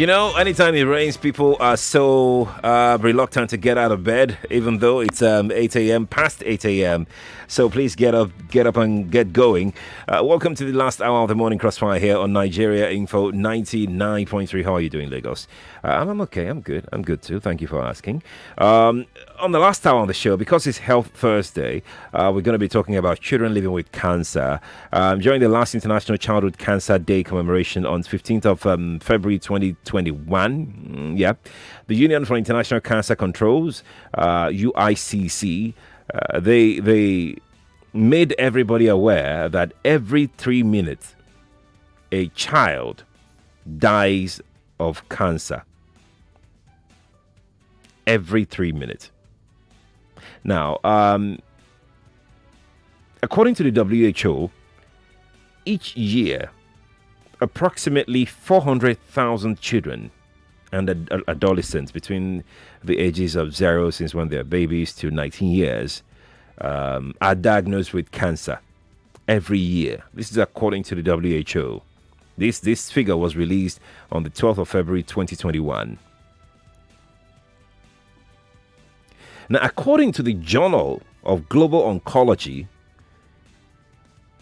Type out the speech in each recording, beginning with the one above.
Anytime it rains, people are so reluctant to get out of bed, even though it's 8 a.m., past 8 a.m. So please get up and get going. Welcome to the last hour of the morning crossfire here on Nigeria Info 99.3. How are you doing, Lagos? I'm okay. I'm good too. Thank you for asking. On the last hour on the show, because it's Health Thursday, we're going to be talking about children living with cancer. During the last International Childhood Cancer Day commemoration on 15th of February 2021, the Union for International Cancer Controls, UICC, they made everybody aware that every 3 minutes a child dies of cancer. Every 3 minutes. Now, according to the WHO, each year, approximately 400,000 children and adolescents between the ages of 0, since when they're babies, to 19 years are diagnosed with cancer every year. This is according to the WHO. This figure was released on the 12th of February 2021. Now, according to the Journal of Global Oncology,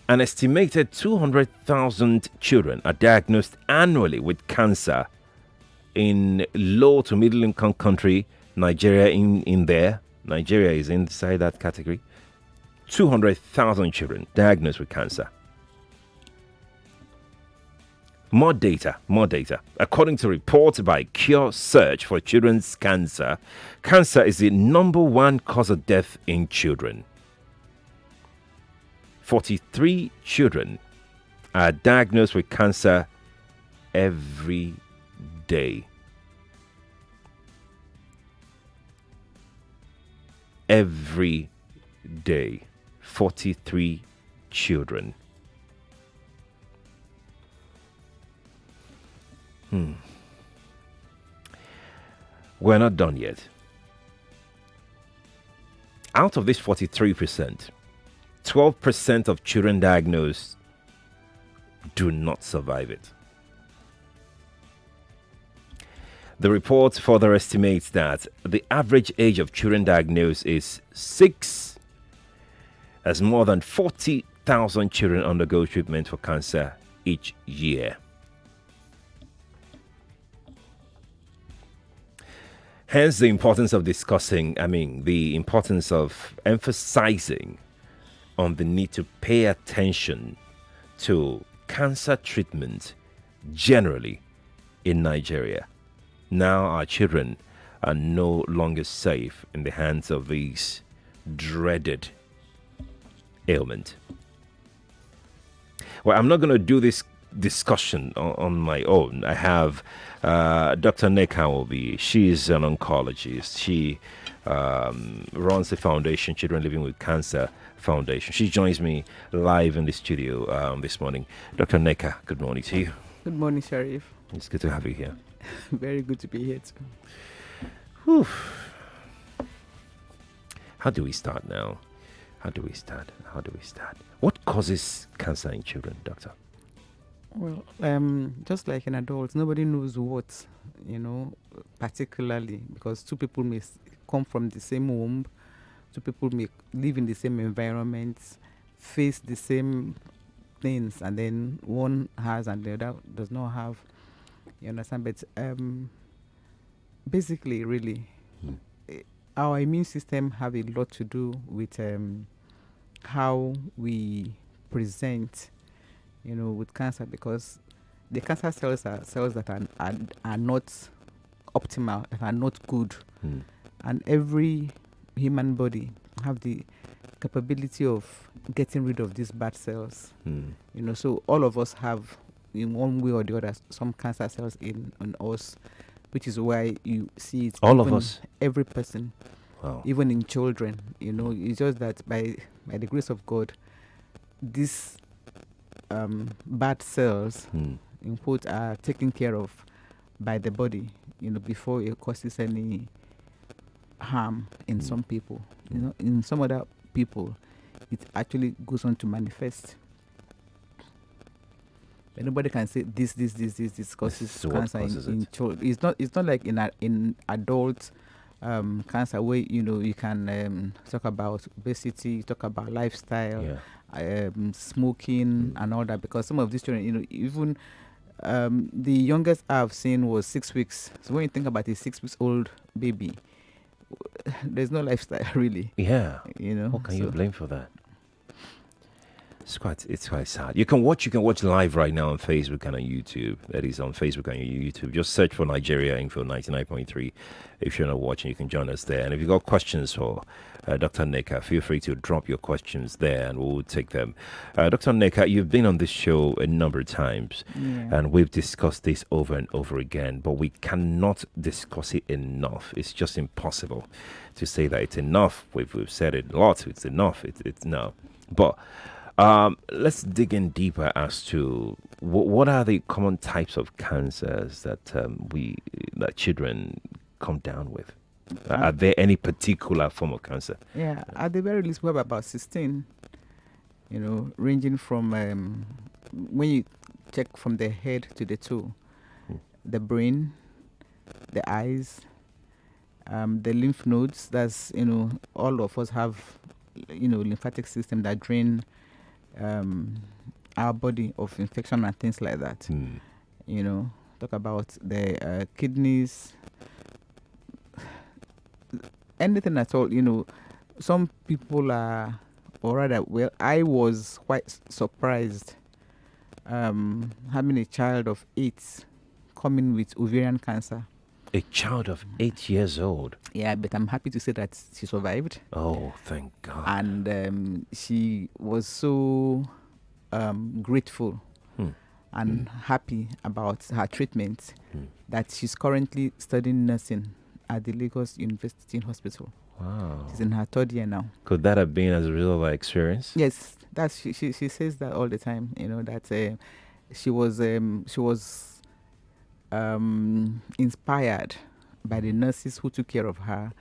an estimated 200,000 children are diagnosed annually with cancer in low to middle income country Nigeria. Nigeria is inside that category. 200,000 children diagnosed with cancer. More data. According to reports by Cure Search for Children's Cancer, cancer is the number one cause of death in children. 43 children are diagnosed with cancer every day. Every day. 43 children. We're not done yet. Out of this 43%, 12% of children diagnosed do not survive it. The report further estimates that the average age of children diagnosed is 6, as more than 40,000 children undergo treatment for cancer each year. Hence the importance of the importance of emphasizing on the need to pay attention to cancer treatment generally in Nigeria. Now our children are no longer safe in the hands of these dreaded ailment. Well, I'm not going to do this discussion on my own. I have Dr. Nneka Nwobbi. She is an oncologist. She runs the foundation, Children Living with Cancer Foundation. She joins me live in the studio this morning. Dr. Nneka, good morning to you. Good morning, Sharif. It's good to have you here. Very good to be here too. Whew. How do we start now? How do we start? What causes cancer in children, doctor? Well, just like an adult, nobody knows what, particularly because two people may come from the same womb, two people may live in the same environment, face the same things, and then one has and the other does not have. You understand? But basically, really, our immune system have a lot to do with how we present, with cancer, because the cancer cells are cells that are not optimal, that are not good. And every human body have the capability of getting rid of these bad cells. So all of us have, in one way or the other, some cancer cells in us, which is why you see it. All of us? Every person. Wow. Even in children, it's just that by the grace of God, these bad cells, in quote, are taken care of by the body, before it causes any harm in some people. In some other people, it actually goes on to manifest. but nobody can say this causes This is what cancer causes in it. children. It's not like in adult cancer where you can talk about obesity, talk about lifestyle, smoking and all that, because some of these children, even the youngest I've seen was 6 weeks. So when you think about a 6 weeks old baby, there's no lifestyle really. Yeah. What can you blame for that? It's quite sad. You can watch live right now on Facebook and on YouTube. That is on Facebook and YouTube. Just search for Nigeria Info 99.3. If you're not watching, you can join us there. And if you've got questions for Dr. Nneka, feel free to drop your questions there and we'll take them. Dr. Nneka, you've been on this show a number of times and we've discussed this over and over again, but we cannot discuss it enough. It's just impossible to say that it's enough. We've said it a lot. It's enough. It's no. But let's dig in deeper as to what are the common types of cancers that children come down with. Are there any particular form of cancer? Yeah, at the very least, we have about 16. Ranging from when you check from the head to the toe, the brain, the eyes, the lymph nodes. That's all of us have lymphatic system that drain our body of infection and things like that. Talk about the kidneys, anything at all. Some people are, or rather, well, I was quite surprised having a child of 8 coming with ovarian cancer. A child of 8 years old? Yeah, but I'm happy to say that she survived. Oh, thank God. And she was so grateful and happy about her treatment that she's currently studying nursing at the Lagos University Hospital. Wow. She's in her 3rd year now. Could that have been as a result of her experience? Yes, she says that all the time. That she was inspired by the nurses who took care of her.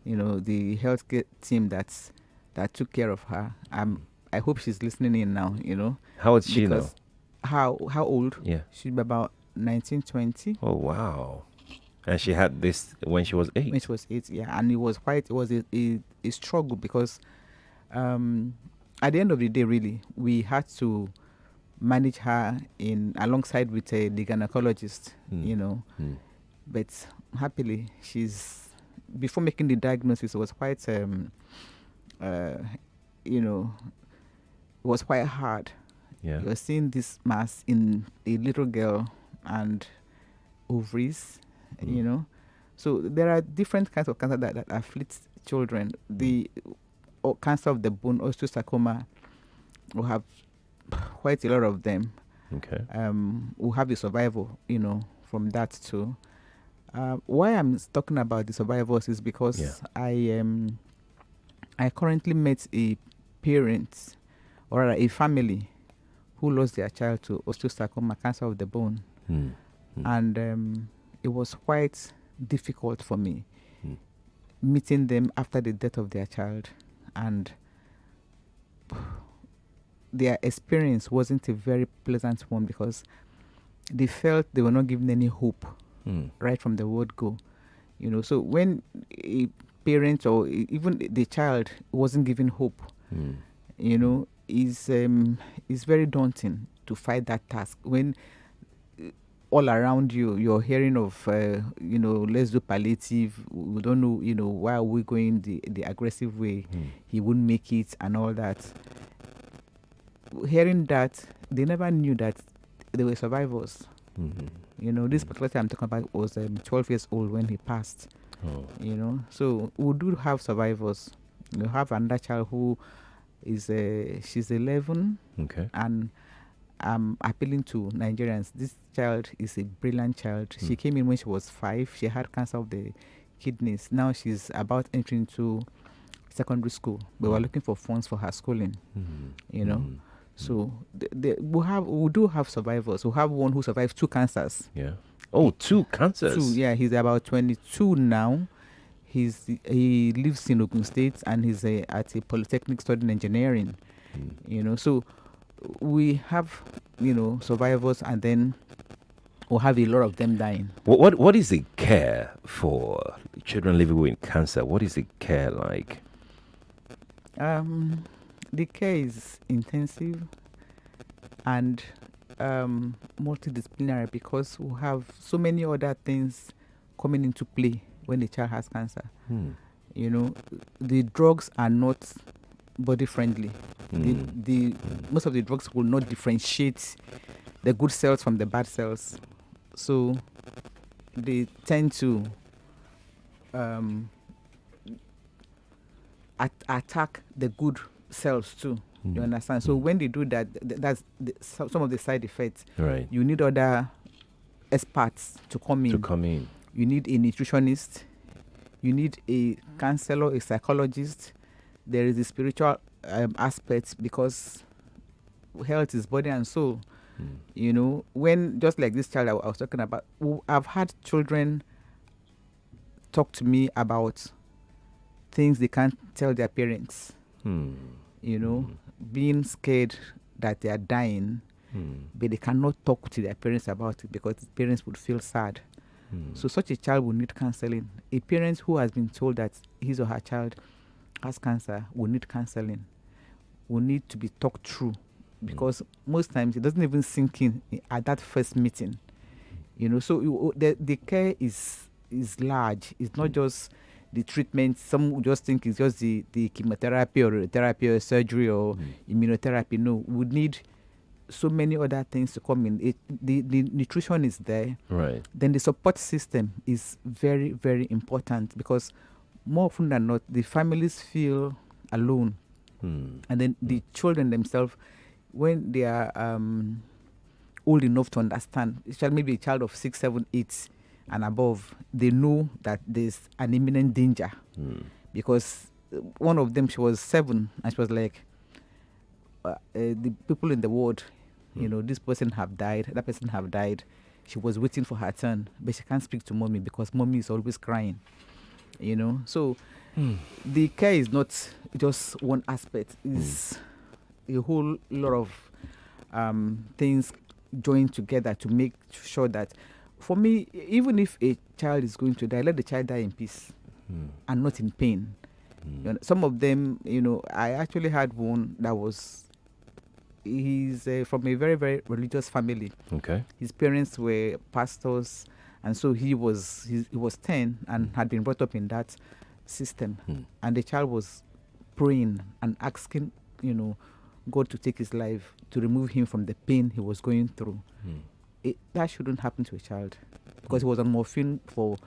The healthcare team that took care of her. I hope she's listening in now. How old is she now? How old? Yeah, she'd be about 19, 20. Oh wow. And she had this when she was 8. When she was 8, yeah. And it was a struggle because at the end of the day, really, we had to manage her alongside with the gynecologist, But happily, before making the diagnosis, it was quite, it was quite hard. Yeah. You're seeing this mass in a little girl and ovaries. So there are different kinds of cancer that afflicts children. The cancer of the bone, osteosarcoma, we have quite a lot of them. Okay. We have the survival, from that too. Why I'm talking about the survivors is because I currently met a parent or a family who lost their child to osteosarcoma, cancer of the bone, and it was quite difficult for me meeting them after the death of their child, and their experience wasn't a very pleasant one because they felt they were not given any hope right from the word go. So when a parent or even the child wasn't given hope, is very daunting to fight that task when all around you're hearing of let's do palliative. We don't know why are we going the aggressive way. He wouldn't make it and all that. Hearing that, they never knew that they were survivors. This particular time I'm talking about was 12 years old when he passed. So we do have survivors. You have another child who is she's 11. Okay. And I'm appealing to Nigerians. This child is a brilliant child. She came in when she was 5. She had cancer of the kidneys. Now she's about entering into secondary school. We were looking for funds for her schooling. So we do have survivors. We have one who survived 2 cancers. Yeah. Oh, 2 cancers. 2. Yeah, he's about 22 now. He lives in Ogun State and he's at a polytechnic studying engineering. So we have survivors, and then we'll have a lot of them dying. What is the care for children living with cancer? What is the care like? The care is intensive and multidisciplinary, because we have so many other things coming into play when the child has cancer. The drugs are not body friendly. The most of the drugs will not differentiate the good cells from the bad cells, so they tend to attack the good cells too. You understand? So when they do that, that's some of the side effects. Right. You need other experts to come in. You need a nutritionist. You need a counselor, a psychologist. There is a spiritual aspect, because health is body and soul. When, just like this child I was talking about, I've had children talk to me about things they can't tell their parents. Being scared that they are dying, but they cannot talk to their parents about it because the parents would feel sad. So such a child will need counseling. A parent who has been told that his or her child has cancer will need counseling, will need to be talked through, because most times it doesn't even sink in at that first meeting. So the care is large. It's not just the treatment. Some just think it's just the chemotherapy or therapy or surgery or immunotherapy. No, we need so many other things to come in. The nutrition is there. Right. Then the support system is very, very important, because more often than not, the families feel alone. And then the children themselves, when they are old enough to understand, maybe a child of 6, 7, 8 and above, they know that there's an imminent danger. Because one of them, she was 7, and she was like, the people in the ward, this person have died, that person have died. She was waiting for her turn, but she can't speak to mommy because mommy is always crying. So the care is not just one aspect. It's a whole lot of things joined together to make sure that, for me, even if a child is going to die, let the child die in peace and not in pain. Some of them, I actually had one that was, he's from a very, very religious family. Okay. His parents were pastors, and so he was 10 and had been brought up in that system. And the child was praying and asking, God to take his life, to remove him from the pain he was going through. That shouldn't happen to a child, because he was on morphine for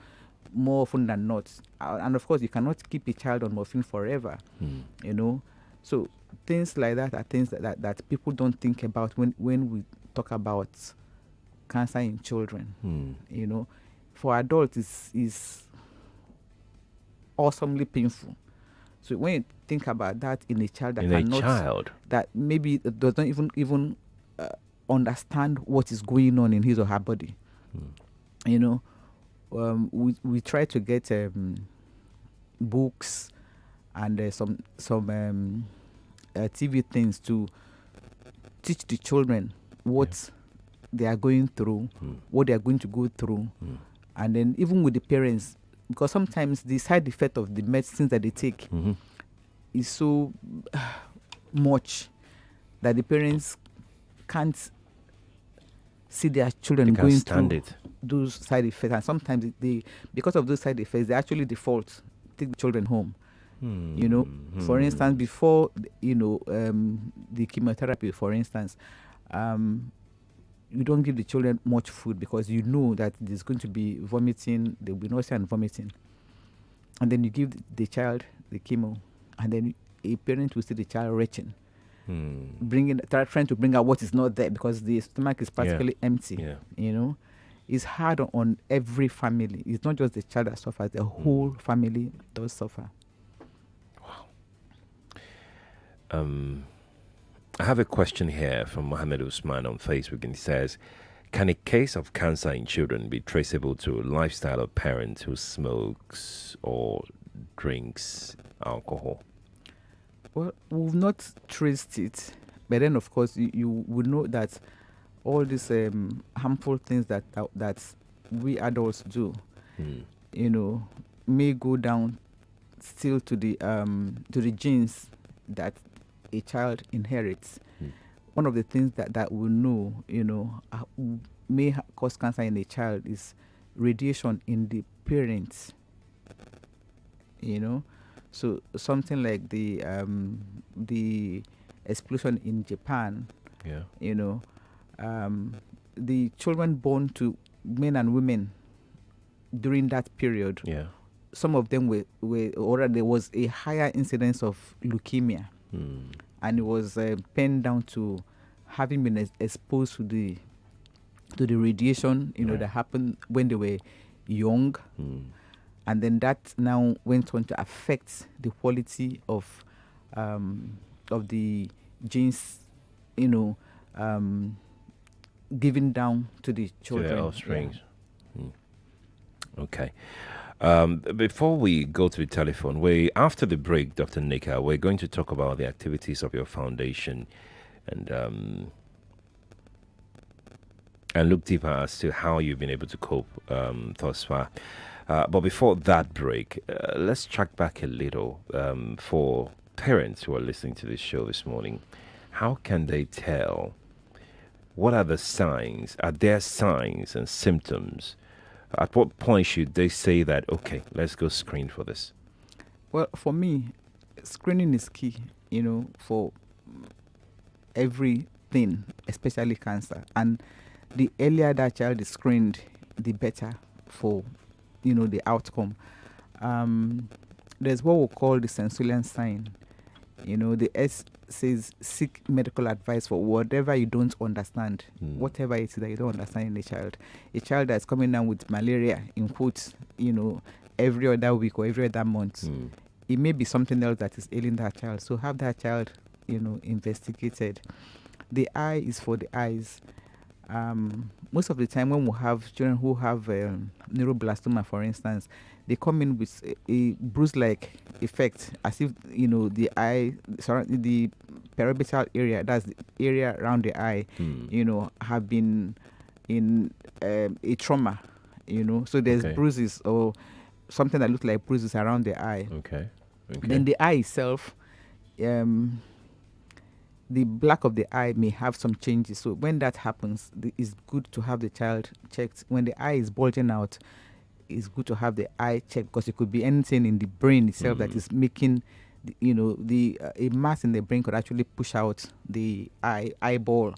more often than not. And of course, you cannot keep a child on morphine forever, So things like that are things that people don't think about when we talk about cancer in children. For adults, is awesomely painful. So when you think about that in a child that maybe doesn't even understand what is going on in his or her body, we try to get books and some TV things to teach the children what they are going through, what they are going to go through, and then even with the parents, because sometimes the side effect of the medicines that they take is so much that the parents can't see their children going through those side effects, and sometimes because of those side effects, they actually default, take the children home. For instance, before the chemotherapy, for instance, you don't give the children much food, because you know that there's going to be vomiting, there will be nausea and vomiting, and then you give the child the chemo, and then a parent will see the child retching, trying to bring out what is not there, because the stomach is practically empty. It's hard on every family. It's not just the child that suffers; the whole family does suffer. I have a question here from Mohammed Usman on Facebook, and he says, can a case of cancer in children be traceable to a lifestyle of parents who smokes or drinks alcohol? Well, we've not traced it, but then of course you would know that all these harmful things that we adults do, may go down still to the genes that a child inherits. One of the things that we know, may cause cancer in a child is radiation in the parents. So something like the explosion in Japan. Yeah. The children born to men and women during that period. Yeah. Some of them or there was a higher incidence of leukemia, and it was penned down to having been exposed to the radiation, that happened when they were young, and then that now went on to affect the quality of the genes, given down to the children, to their offspring. Yeah. Okay. Before we go to the telephone, after the break, Dr. Nneka, we're going to talk about the activities of your foundation and look deeper as to how you've been able to cope thus far. But before that break, let's track back a little for parents who are listening to this show this morning. How can they tell? What are the signs? Are there signs and symptoms? At what point should they say that, okay, let's go screen for this? Well, for me, screening is key, for everything, especially cancer. And the earlier that child is screened, the better for, the outcome. There's what we call the Sensorial sign. The S says seek medical advice for whatever you don't understand, whatever it is that you don't understand in a child. A child that's coming down with malaria, in quotes, every other week or every other month, it may be something else that is ailing that child. So have that child, investigated. The eye is for the eyes. Most of the time when we have children who have neuroblastoma, for instance, they come in with a bruise-like effect, as if the eye, the periorbital area, that's the area around the eye, have been in a trauma, so there's bruises or something that looks like bruises around the eye. Okay. Then the eye itself, the black of the eye may have some changes. So when that happens, it's good to have the child checked. When the eye is bulging out, it's good to have the eye checked, because it could be anything in the brain itself that is making, a mass in the brain could actually push out the eyeball.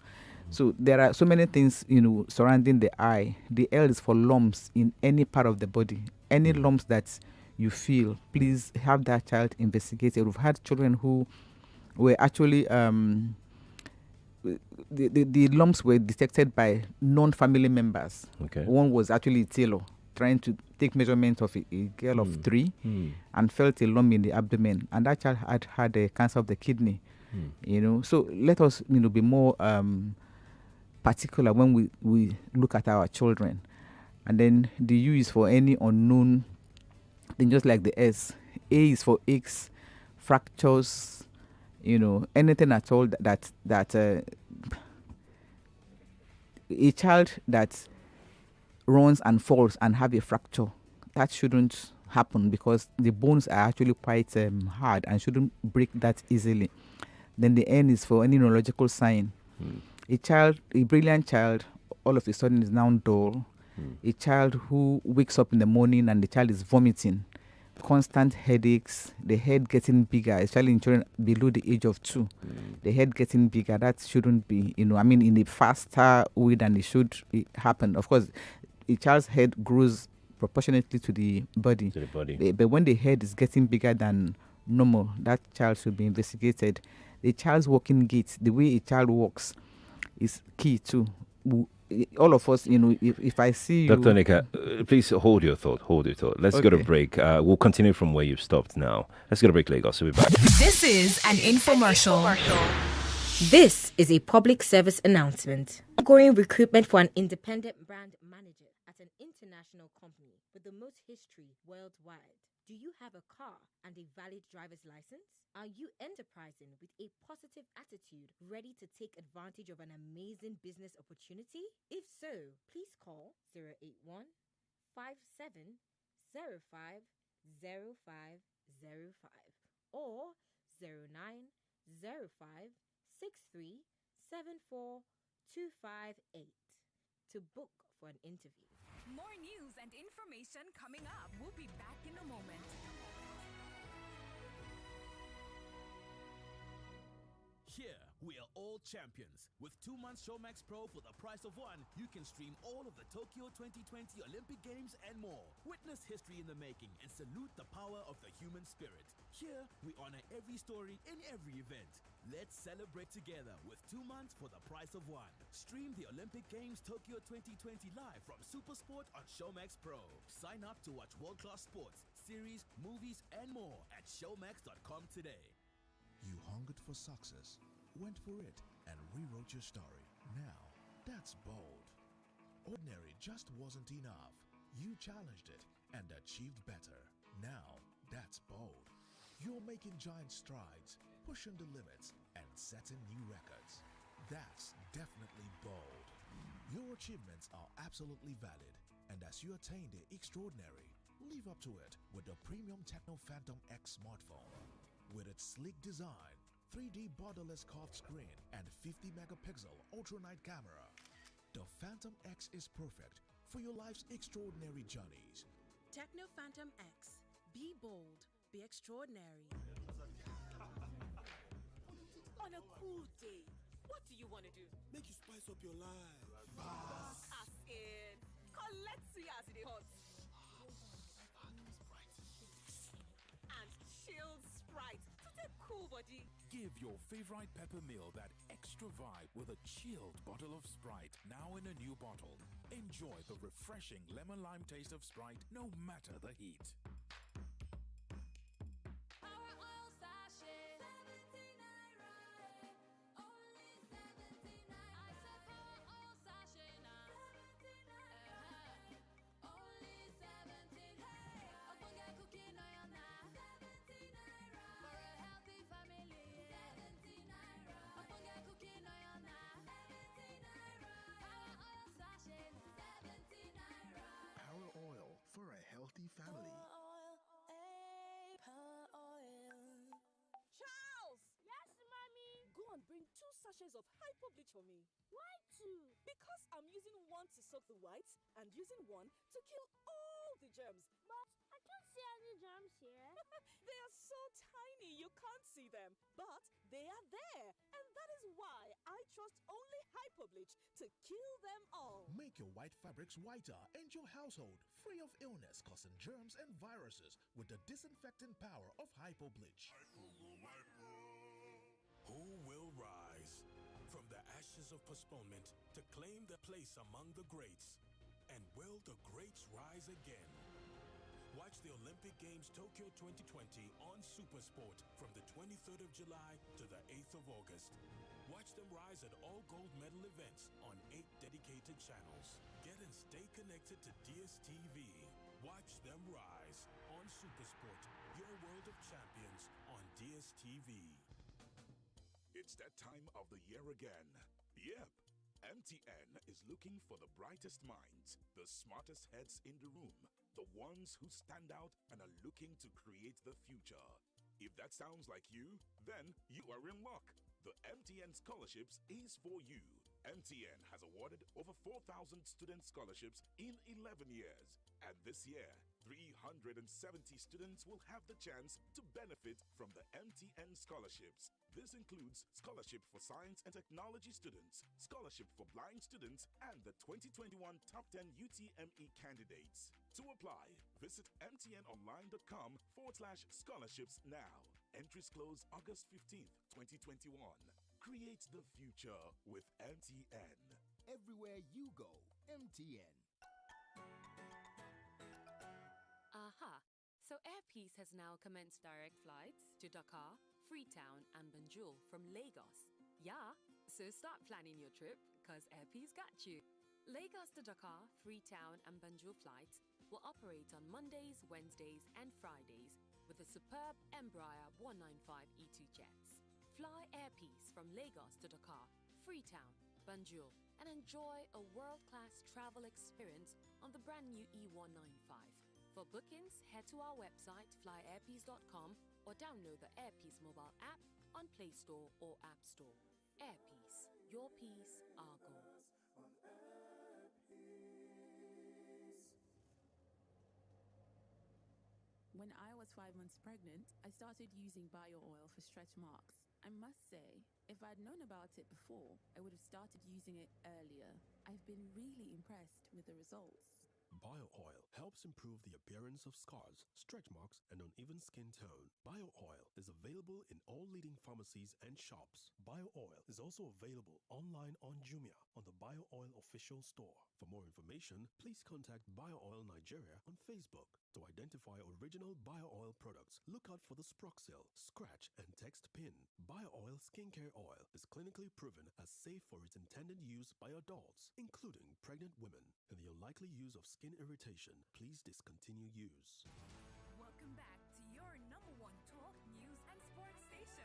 So there are so many things, surrounding the eye. The L is for lumps in any part of the body. Any lumps that you feel, please have that child investigated. We've had children who were actually the lumps were detected by non-family members. Okay. One was actually a tailor trying to take measurement of a girl of 3 and felt a lump in the abdomen, and that child had a cancer of the kidney. So let us be more particular when we look at our children. And then the U is for any unknown thing, just like the S. A is for aches, fractures, anything at all that a child that runs and falls and have a fracture, that shouldn't happen, because the bones are actually quite hard and shouldn't break that easily. Then the N is for any neurological sign. A brilliant child, all of a sudden is now dull. A child who wakes up in the morning and the child is vomiting, constant headaches, the head getting bigger, especially in children below the age of 2. The head getting bigger, that shouldn't be, in a faster way than it should happen. Of course, a child's head grows proportionately to the body. But when the head is getting bigger than normal, that child should be investigated. The child's walking gait, the way a child walks, is key too. All of us, if I see you... Dr. Nneka, please hold your thought. Let's go to break. We'll continue from where you've stopped now. Let's go to break, Lagos. We'll be back. This is an infomercial. This is a public service announcement. Ongoing recruitment for an independent brand manager at an international company with the most history worldwide. Do you have a car and a valid driver's license? Are you enterprising with a positive attitude, ready to take advantage of an amazing business opportunity? If so, please call 081 5705 0505 or 0905 63 74258 to book for an interview. More news and information coming up. We'll be back in a moment. Here, we are all champions. With 2 months Showmax Pro for the price of one, you can stream all of the Tokyo 2020 Olympic Games and more. Witness history in the making and salute the power of the human spirit. Here, we honor every story in every event. Let's celebrate together with 2 months for the price of one. Stream the Olympic Games Tokyo 2020 live from Supersport on Showmax Pro. Sign up to watch world-class sports, series, movies, and more at showmax.com today. You hungered for success, went for it, and rewrote your story. Now, that's bold. Ordinary just wasn't enough. You challenged it and achieved better. Now, that's bold. You're making giant strides, pushing the limits, and setting new records. That's definitely bold. Your achievements are absolutely valid, and as you attain the extraordinary, live up to it with the premium Techno Phantom X smartphone. With its sleek design, 3D borderless curved screen, and 50 megapixel ultra-night camera, the Phantom X is perfect for your life's extraordinary journeys. Techno Phantom X. Be bold, be extraordinary. On a cool day, what do you want to do? Make you spice up your life. As in, collect see as it hot. And chilled Sprite to take cool body. Give your favorite pepper meal that extra vibe with a chilled bottle of Sprite, now in a new bottle. Enjoy the refreshing lemon lime taste of Sprite no matter the heat. For a healthy family. Charles! Yes, mommy? Go and bring 2 sachets of hypo bleach for me. Why 2? Because I'm using one to soak the whites and using one to kill all the germs. But I can't see any germs here. They are so tiny you can't see them. But they are there. And that is why I trust only hypo bleach to kill them all. Make your white fabrics whiter and your household free of illness causing germs and viruses with the disinfecting power of hypo bleach. Who will rise from the ashes of postponement to claim their place among the greats? And will the greats rise again? Watch the Olympic Games Tokyo 2020 on Supersport from the 23rd of July to the 8th of August. Watch them rise at all gold medal events on 8 dedicated channels. Get and stay connected to DSTV. Watch them rise on Supersport, your world of champions on DSTV. It's that time of the year again. Yep. MTN is looking for the brightest minds, the smartest heads in the room, the ones who stand out and are looking to create the future. If that sounds like you, then you are in luck. The MTN Scholarships is for you. MTN has awarded over 4,000 student scholarships in 11 years. And this year, 370 students will have the chance to benefit from the MTN scholarships. This includes scholarship for science and technology students, scholarship for blind students, and the 2021 Top 10 UTME candidates. To apply, visit mtnonline.com/scholarships now. Entries close August 15th, 2021. Create the future with MTN. Everywhere you go, MTN. Aha! So Air Peace has now commenced direct flights to Dakar, Freetown, and Banjul from Lagos. Yeah, so start planning your trip, cause Air Peace got you. Lagos to Dakar, Freetown, and Banjul flights will operate on Mondays, Wednesdays, and Fridays with the superb Embraer 195 E2 jets. Fly Airpeace from Lagos to Dakar, Freetown, Banjul, and enjoy a world-class travel experience on the brand new E195. For bookings, head to our website flyairpeace.com or download the Airpeace mobile app on Play Store or App Store. Airpeace, your peace, our goal. When I was 5 months pregnant, I started using bio oil for stretch marks. I must say, if I'd known about it before, I would have started using it earlier. I've been really impressed with the results. Bio oil helps improve the appearance of scars, stretch marks, and uneven skin tone. Bio oil is available in all leading pharmacies and shops. Bio oil is also available online on Jumia on the Bio Oil official store. For more information, please contact Bio Oil Nigeria on Facebook. To identify original Bio Oil products, look out for the Sproxil, scratch, and text pin. Bio Oil skincare oil is clinically proven as safe for its intended use by adults, including pregnant women. In the unlikely use of skin irritation, please discontinue use. Welcome back to your number one talk, news, and sports station.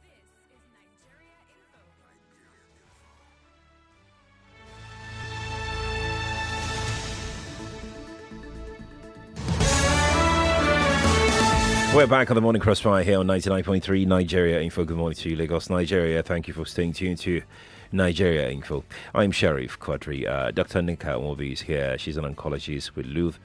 This is Nigeria Info. We're back on the Morning Crossfire here on 99.3 Nigeria Info. Good morning to you, Lagos, Nigeria. Thank you for staying tuned to Nigeria Info. I'm Sheriff Quadry. Dr. Nneka Nwobbi is here. She's an oncologist with Luth,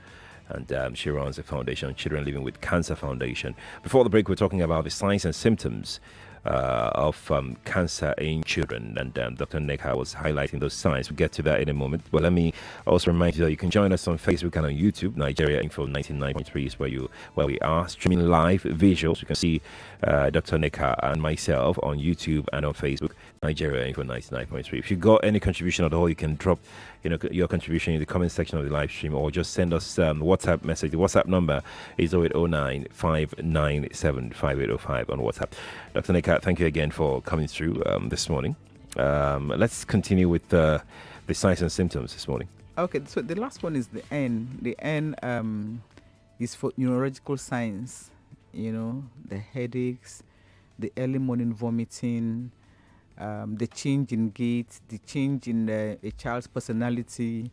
and she runs the foundation, Children Living with Cancer Foundation. Before the break, we're talking about the signs and symptoms of cancer in children, and Dr. Nneka was highlighting those signs. We'll get to that in a moment, but let me also remind you that you can join us on Facebook and on YouTube. Nigeria Info 99.3 is where we are streaming live visuals. You can see Dr. Nneka and myself on YouTube and on Facebook. Nigeria Info 99.3. If you got any contribution at all, you can drop your contribution in the comment section of the live stream, or just send us WhatsApp message. The WhatsApp number is 0809 597 5805 on WhatsApp. Dr. Nneka, thank you again for coming through this morning. Let's continue with the signs and symptoms this morning. Okay, so the last one is the N. The N is for neurological signs, the headaches, the early morning vomiting, the change in gait, the change in a child's personality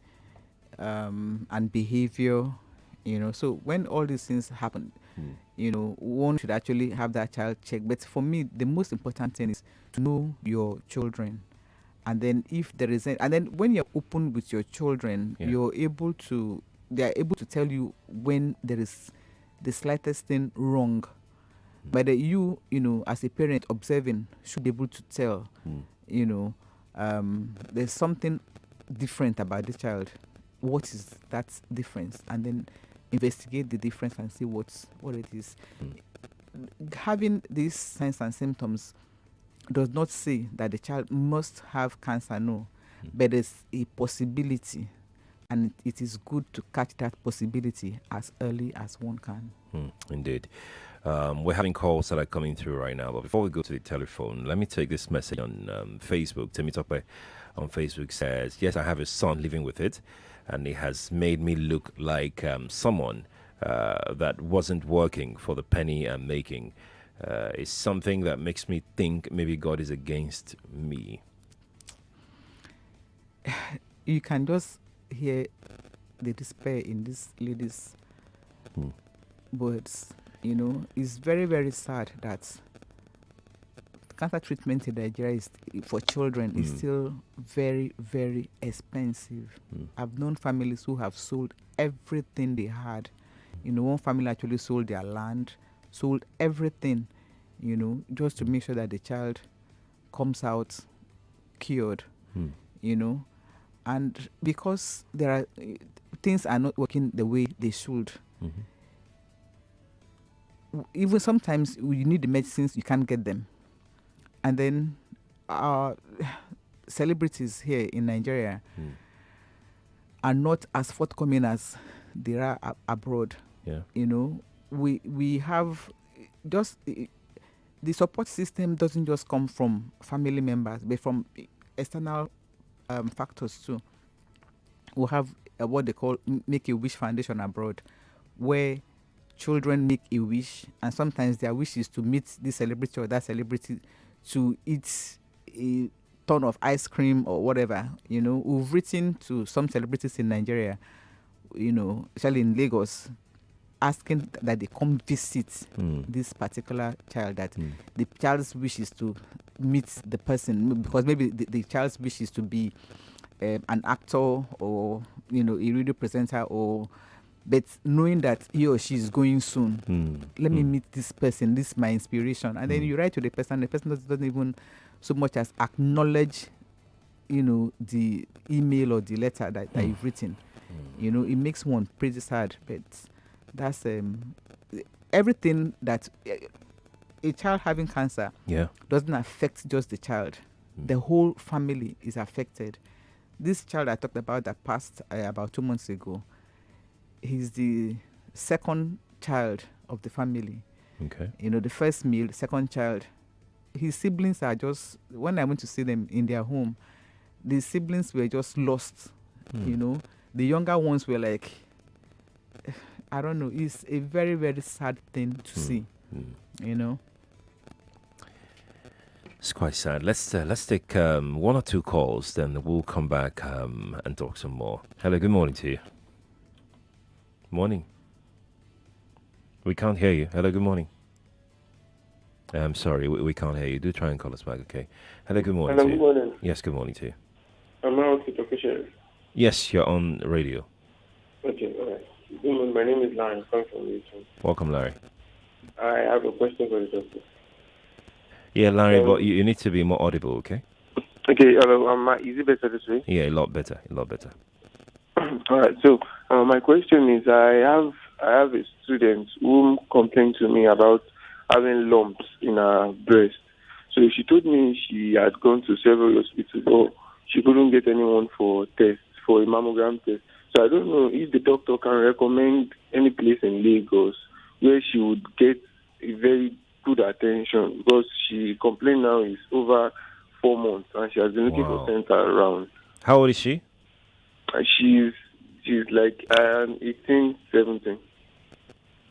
and behavior. So when all these things happen, one should actually have that child checked. But for me, the most important thing is to know your children. And then if there is and then when you're open with your children, they are able to tell you when there is the slightest thing wrong. But you as a parent observing, should be able to tell, there's something different about the child. What is that difference? And then investigate the difference and see what it is. Having these signs and symptoms does not say that the child must have cancer, no. But there's a possibility, and it is good to catch that possibility as early as one can. Indeed. We're having calls that are coming through right now, but before we go to the telephone, let me take this message on Facebook. Temitope on Facebook says, yes, I have a son living with it, and it has made me look like someone that wasn't working for the penny I'm making. It's something that makes me think maybe God is against me. You can just hear the despair in this lady's words. It's very, very sad that cancer treatment in Nigeria for children is still very, very expensive. I've known families who have sold everything they had. One family actually sold their land, sold everything, just to make sure that the child comes out cured, and because things are not working the way they should. Even sometimes you need the medicines, you can't get them. And then our celebrities here in Nigeria are not as forthcoming as they are abroad. We have just the support system doesn't just come from family members, but from external factors too. We have what they call Make a Wish Foundation abroad, where children make a wish, and sometimes their wish is to meet this celebrity or that celebrity, to eat a ton of ice cream or whatever. We've written to some celebrities in Nigeria, especially in Lagos, asking that they come visit this particular child, that the child's wish is to meet the person, because maybe the child's wish is to be an actor, or a radio presenter, but knowing that he or she is going soon, let me meet this person, this is my inspiration. And then you write to the person doesn't even so much as acknowledge the email or the letter that you've written. It makes one pretty sad. But that's everything that a child having cancer doesn't affect just the child. The whole family is affected. This child I talked about that passed about 2 months ago, he's the second child of the family. Okay. The first male, second child. His siblings are just, when I went to see them in their home, the siblings were just lost. The younger ones were like, I don't know. It's a very, very sad thing to see. It's quite sad. Let's take one or two calls, then we'll come back and talk some more. Hello, good morning to you. Morning. We can't hear you. Hello, good morning. I'm sorry, we can't hear you. Do try and call us back, okay? Hello, good morning. Hello, to you. good morning. Yes, good morning to you. I'm out with official. Yes, you're on radio. Okay, all right. Good morning. My name is Larry. I'm coming from Houston. Welcome, Larry. I have a question for the doctor. Yeah, Larry, but you need to be more audible, okay? Okay, hello. Is it better this way? Yeah, a lot better, a lot better. All right. So my question is, I have a student who complained to me about having lumps in her breast. So she told me she had gone to several hospitals, but she couldn't get anyone for tests, for a mammogram test. So I don't know if the doctor can recommend any place in Lagos where she would get a very good attention, because she complained now is over 4 months and she has been looking for center around. How old is she? She's like 18, 17.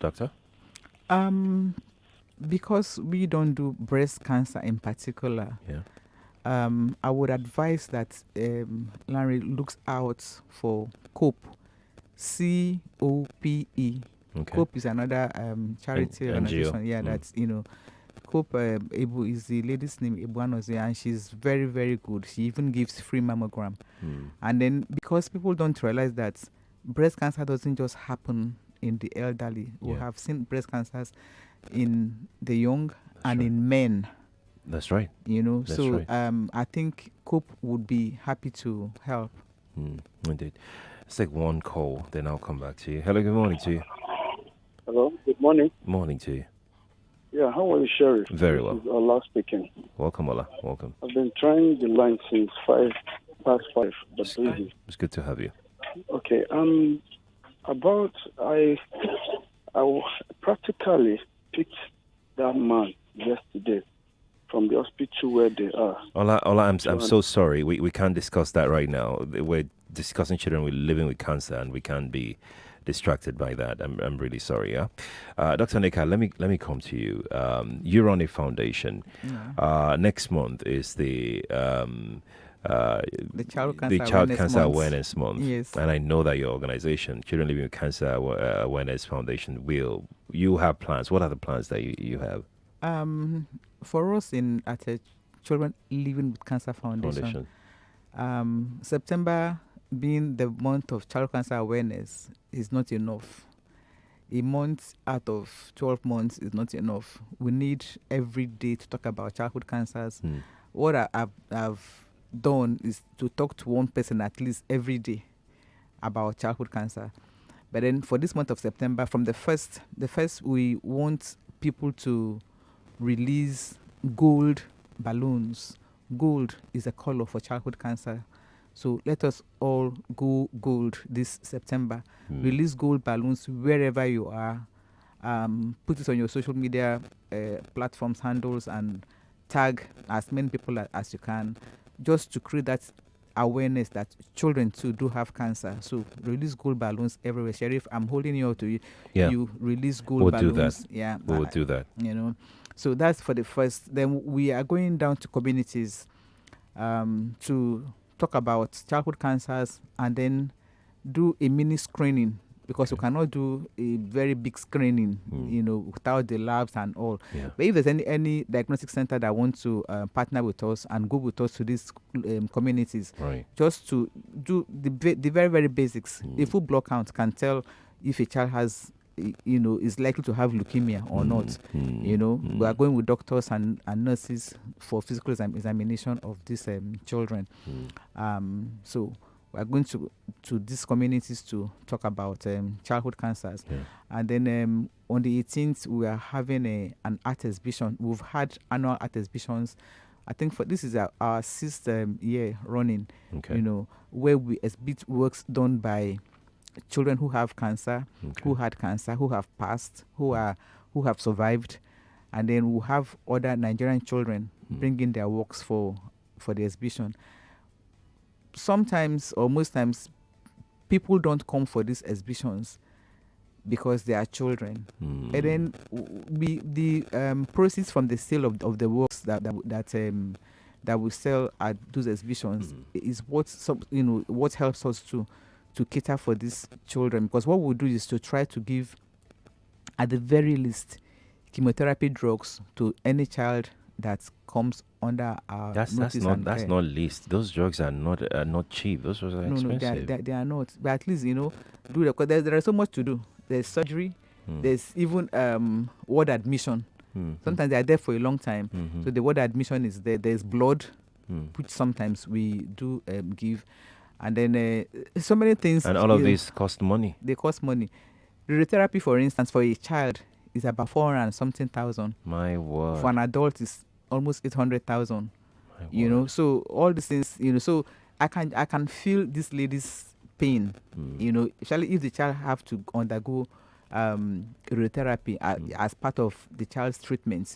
Doctor? Because we don't do breast cancer in particular, I would advise that Larry looks out for COPE, COPE. Okay. COPE is another charity organization. NGO. That's COPE. Ebu is the lady's name, Ebuanozie, and she's very, very good. She even gives free mammogram. And then, because people don't realize that breast cancer doesn't just happen in the elderly. We have seen breast cancers in the young and in men. That's right. That's so right. I think COPE would be happy to help. Indeed. Let's take one call, then I'll come back to you. Hello, good morning to you. Hello, good morning. Morning to you. Yeah, how are you, Sheriff? Very well. This is Ola speaking. Welcome, Ola. Welcome. I've been trying the line since 5 past 5, but busy. It's good to have you. Okay, I practically picked that man yesterday from the hospital where they are. Ola, I'm so sorry. We can't discuss that right now. We're discussing children living with cancer, and we can't be distracted by that. I'm really sorry. Yeah, Dr. Nneka, let me come to you. You run a foundation. Next month is the Child Cancer Awareness Month. Yes. And I know that your organization, Children Living with Cancer Awareness Foundation, you have plans. What are the plans that you have? For us at a Children Living with Cancer Foundation. September being the month of child cancer awareness is not enough. A month out of 12 months is not enough. We need every day to talk about childhood cancers. What I've done is to talk to one person at least every day about childhood cancer. But then for this month of September, from the first, we want people to release gold balloons. Gold is a color for childhood cancer. So let us all go gold this September. Release gold balloons wherever you are. Put it on your social media platforms, handles, and tag as many people as you can, just to create that awareness that children too do have cancer. So release gold balloons everywhere. Sheriff, I'm holding you out to you. Yeah. You release gold We'll balloons. do that. Yeah. We'll do that. You know. So that's for the first. Then we are going down to communities to talk about childhood cancers and then do a mini screening, because we cannot do a very big screening, you know, without the labs and all. Yeah. But if there's any diagnostic center that wants to partner with us and go with us to these communities, right, just to do the very, very basics. A full blood count can tell if a child has, you know, is likely to have leukemia or not. You know, we are going with doctors and nurses for physical examination of these children. So we are going to these communities to talk about childhood cancers. Yeah. And then on the 18th, we are having an art exhibition. We've had annual art exhibitions. I think this is our sixth year running, you know, where we exhibit works done by children who have cancer, who had cancer, who have passed, who have survived. And then we'll have other Nigerian children bringing their works for the exhibition. Sometimes or most times, people don't come for these exhibitions because they are children. And then the proceeds from the sale of the works that we sell at those exhibitions is what helps us to cater for these children. Because what we do is to try to give, at the very least, chemotherapy drugs to any child that comes under our notice. That's not least. Those drugs are not cheap. Those drugs are expensive. No, they are not. But at least, you know, do that, because there is so much to do. There's surgery. There's even ward admission. Sometimes they are there for a long time. So the ward admission is there. There's blood, which sometimes we do give. And then so many things. And all of these cost money. They cost money. Radiotherapy, for instance, for a child is about 400 and something thousand. My word. For an adult is almost 800,000. You know, so all these things, you know, so I can feel this lady's pain. You know, especially if the child have to undergo radiotherapy as part of the child's treatment.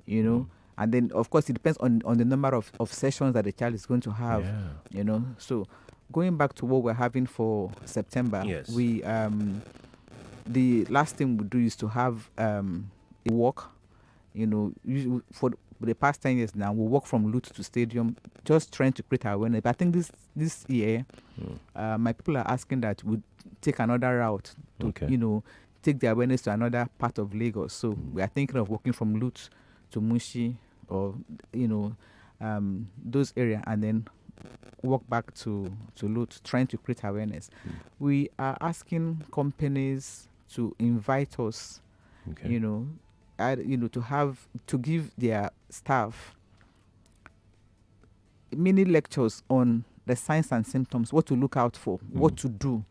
You know, and then of course it depends on the number of sessions that the child is going to have. Yeah. You know, so going back to what we're having for September, we the last thing we do is to have a walk. You know, for the past 10 years now, we walk from Loot to Stadium, just trying to create awareness. But I think this year, my people are asking that we take another route to, you know, take the awareness to another part of Lagos. So we are thinking of walking from Loot to Mushi, or, you know, those areas, and then walk back to Loot, trying to create awareness. We are asking companies to invite us, you know, to give their staff mini lectures on the signs and symptoms, what to look out for, what to do,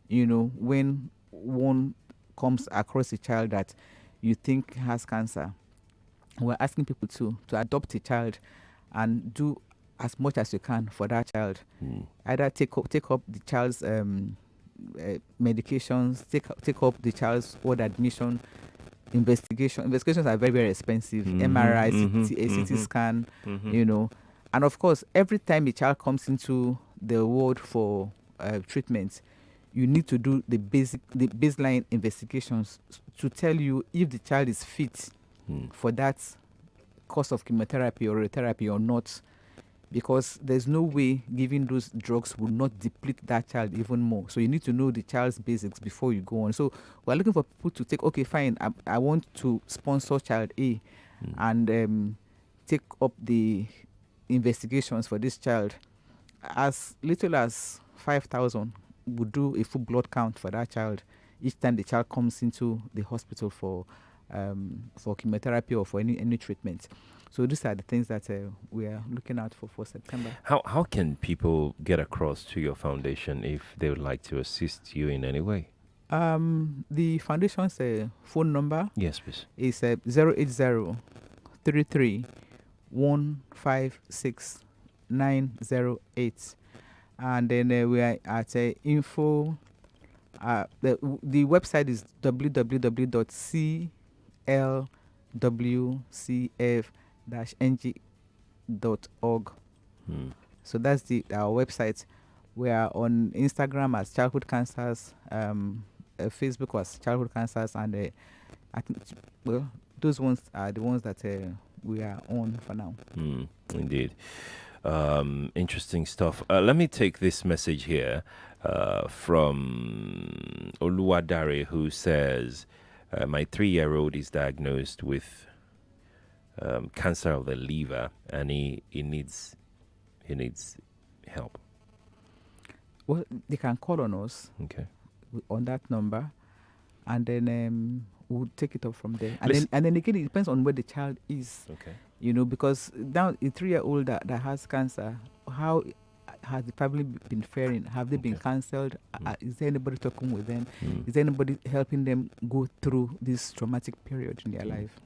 you know, when one comes across a child that you think has cancer. We're asking people to adopt a child and do as much as you can for that child. Either take up the child's medications, take up the child's ward admission. Investigations are very, very expensive. MRI, CT scan, you know. And of course, every time a child comes into the ward for treatment, you need to do the baseline investigations to tell you if the child is fit for that course of chemotherapy or radiotherapy or not. Because there's no way giving those drugs will not deplete that child even more. So you need to know the child's basics before you go on. So we're looking for people to take, okay, fine, I want to sponsor child A and take up the investigations for this child. As little as 5,000 would do a full blood count for that child each time the child comes into the hospital for chemotherapy or for any treatment. So these are the things that we are looking out for September. How can people get across to your foundation if they would like to assist you in any way? The foundation's phone number, yes, please, is 080-33-156-908, and then we are at info. The website is www.clwcf-ng.org. So that's our website. We are on Instagram as Childhood Cancers, Facebook as Childhood Cancers, and I think, well, those ones are the ones that we are on for now. Indeed. Interesting stuff. Let me take this message here from Oluwadare, who says, my 3-year-old is diagnosed with cancer of the liver, and he needs help. Well, they can call on us. Okay. On that number, and then we'll take it up from there. And then again, it depends on where the child is. Okay. Because now a 3-year-old that has cancer, how has the family been faring? Have they been cancelled? Is there anybody talking with them? Is there anybody helping them go through this traumatic period in their life?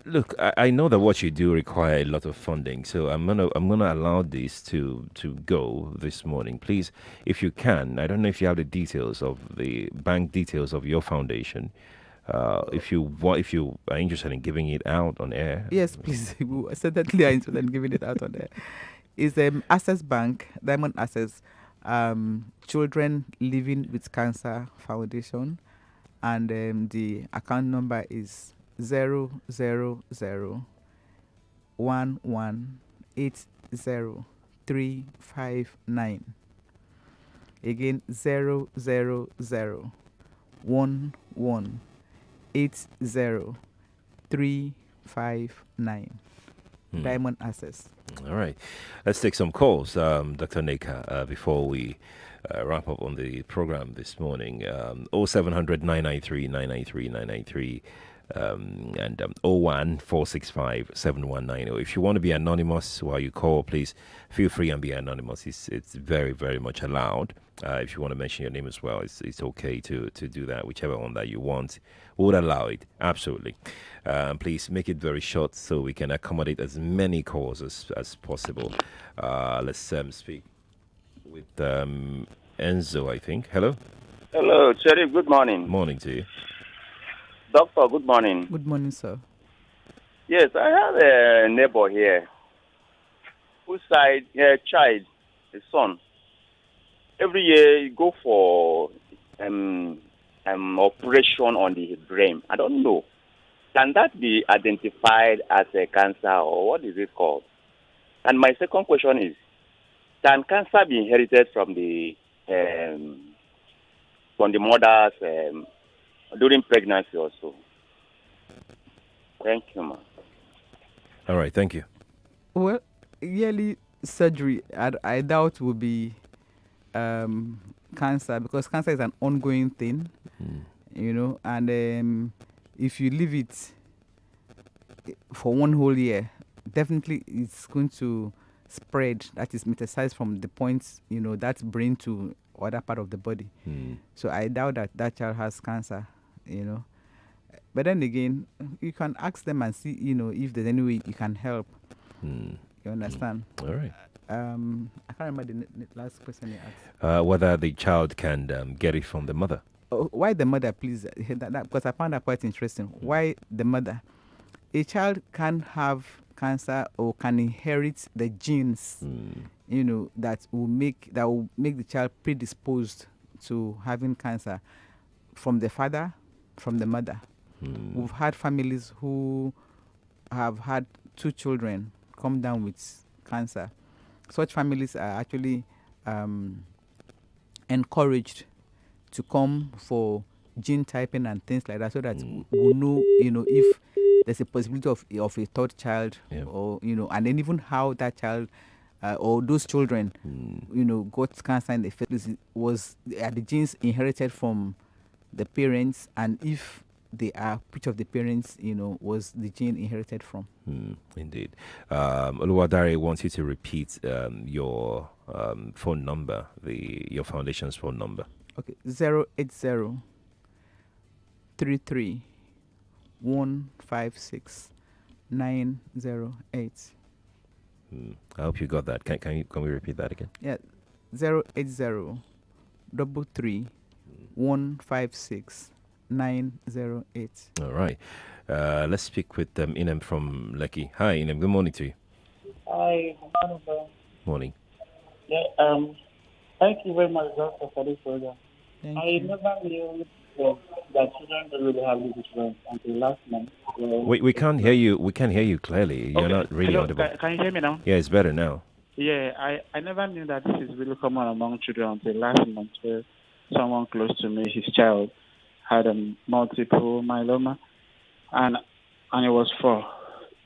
Look, I know that what you do require a lot of funding, so I'm gonna allow this to go this morning. Please, if you can, I don't know if you have the details of the bank details of your foundation. If you are interested in giving it out on air. Yes, please. We certainly are interested in giving it out on air. It's Access Bank, Diamond Access, Children Living with Cancer Foundation, and the account number is 0001180 Again, 0001180 Diamond Access. All right. Let's take some calls, Dr. Nneka, before we wrap up on the program this morning. 0700 993 993 993 and 01465 7190. If you want to be anonymous while you call, please feel free and be anonymous. It's very, very much allowed. If you want to mention your name as well, it's okay to do that. Whichever one that you want, would allow it. Absolutely. Please make it very short so we can accommodate as many calls as possible. Let's speak with Enzo, I think. Hello. Hello, Sheriff. Good morning. Morning to you. Doctor, good morning. Good morning, sir. Yes, I have a neighbor here whose child, his son, every year he go for operation on the brain. I don't know. Can that be identified as a cancer, or what is it called? And my second question is, can cancer be inherited from the mother's during pregnancy also? Thank you, ma'am. All right, thank you. Well, yearly surgery, I doubt will be cancer, because cancer is an ongoing thing, and if you leave it for one whole year, definitely it's going to spread, that is metastasize from the points, that brain to other part of the body. So I doubt that child has cancer, But then again, you can ask them and see, if there's any way you can help. You understand? All right. I can't remember the last question you asked. Whether the child can get it from the mother. Why the mother, please? Because I found that quite interesting. Why the mother? A child can have cancer or can inherit the genes, that will make the child predisposed to having cancer from the father, from the mother. We've had families who have had 2 children come down with cancer. Such families are actually encouraged to come for gene typing and things like that, so that we'll know, if there's a possibility of a third child, or and then even how that child or those children, got cancer in the first place. Was the genes inherited from the parents, and if they are, which of the parents, was the gene inherited from? Indeed. Oluwadare wants you to repeat your phone number, your foundation's phone number. Okay, 080 33 156 908. I hope you got that. Can we repeat that again? Yeah, 080 33 156 908. All right. Let's speak with Inem from Lekki. Hi, Inem. Good morning to you. Hi, morning, sir. Morning. Yeah, thank you very much, Doctor, for this program. I never knew that children don't really have this children until last month. We can't hear you. We can't hear you clearly. You're not really Hello, audible. can you hear me now? Yeah, it's better now. Yeah, I never knew that this is really common among children until last month, where someone close to me, his child, had a multiple myeloma, and it was 4.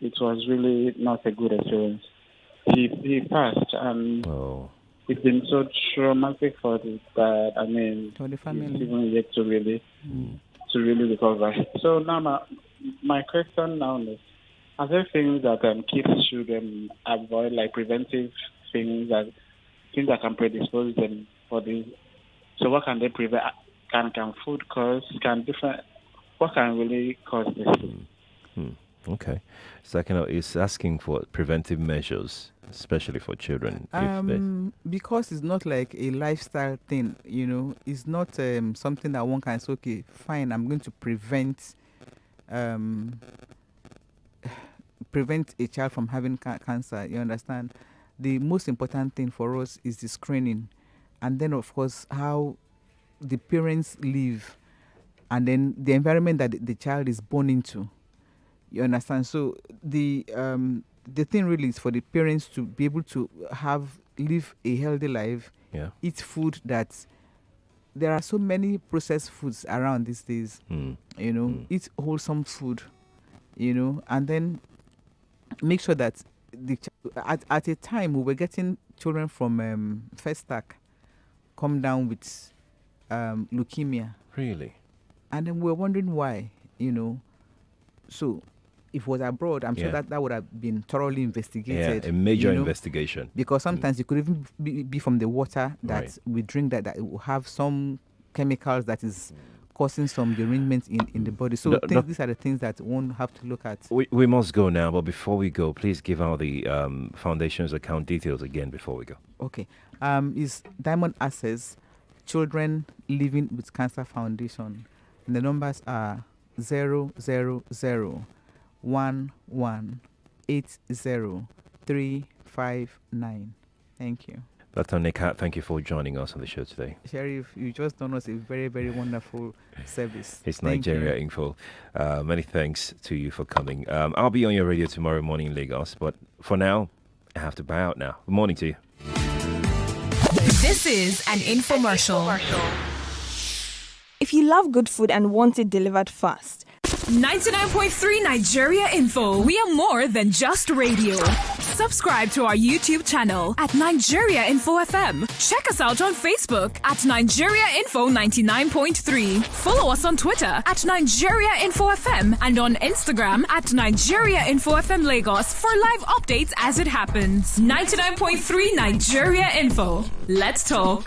It was really not a good experience. He passed, and it's been so traumatic for the dad. I mean, for the family, he's even yet to really recover. So now my question now is: are there things that kids should avoid, like preventive things that can predispose them for this? So what can they prevent? Can food cause? What can really cause this? Okay. Sakina is asking for preventive measures, especially for children. Because it's not like a lifestyle thing, it's not something that one can say, okay, fine, I'm going to prevent a child from having cancer. You understand? The most important thing for us is the screening, and then of course how the parents live, and then the environment that the child is born into. You understand? So the thing really is for the parents to be able to live a healthy life, eat food that there are so many processed foods around these days. Eat wholesome food, and then make sure that at a time we were getting children from First Stack come down with leukemia. Really? And then we were wondering why, So if it was abroad, I'm sure that would have been thoroughly investigated. Yeah, a major investigation. Because sometimes it could even be from the water that we drink that will have some chemicals that is causing some derangement in the body. So these are the things that one have to look at. We must go now, but before we go, please give out the foundation's account details again before we go. Okay. It's Diamond Access Children Living with Cancer Foundation. And the numbers are 0001180 Thank you. Dr. Nneka, thank you for joining us on the show today. Sheriff, you just done us a very, very wonderful service. It's Nigeria Info. Many thanks to you for coming. I'll be on your radio tomorrow morning in Lagos, but for now, I have to bow out now. Good morning to you. This is an infomercial. If you love good food and want it delivered fast, 99.3 Nigeria Info. We are more than just radio. Subscribe to our YouTube channel at Nigeria Info FM. Check us out on Facebook at Nigeria Info 99.3. Follow us on Twitter at Nigeria Info FM and on Instagram at Nigeria Info FM Lagos for live updates as it happens. 99.3 Nigeria Info. Let's talk.